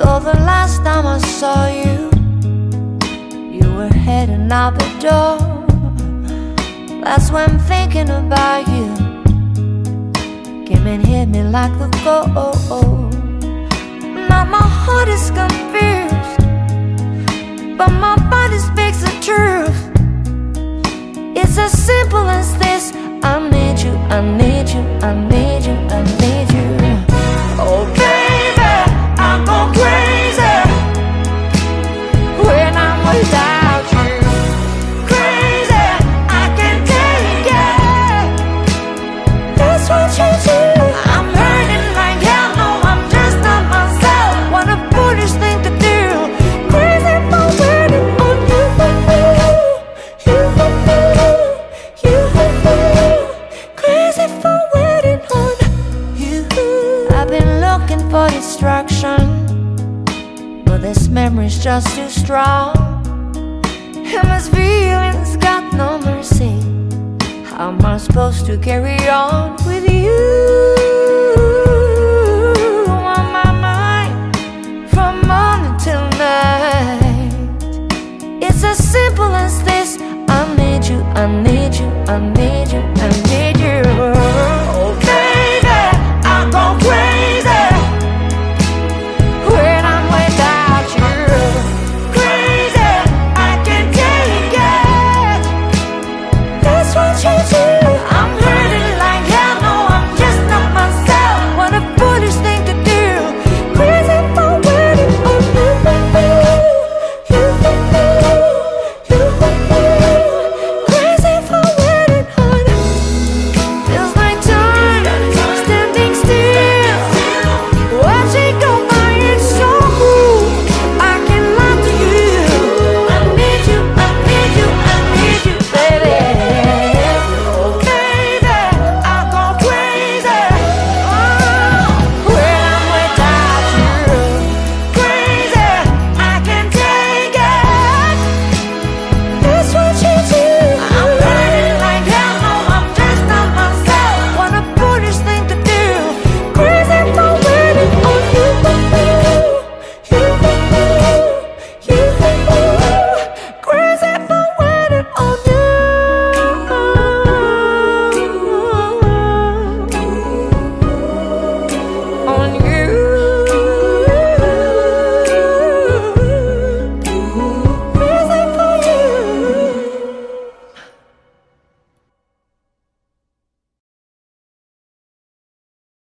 So the last time I saw you, you were heading out the door. That's when I'm thinking about you. Came and hit me like the cold. Now my heart is confused, but my body speaks the truth. It's as simple as this. I need you, I need you, I need you, I need you. Oh baby, I'm going crazy when I'm without you. Crazy, I can't take it. That's what you do. I'm hurting like hell, no, I'm just not myself. What a foolish thing to do. Crazy for waiting on you. Crazy for waiting on you. I've been looking for distraction, but this memory's just too strong. And this feeling's got no mercy. How am I supposed to carry on with you?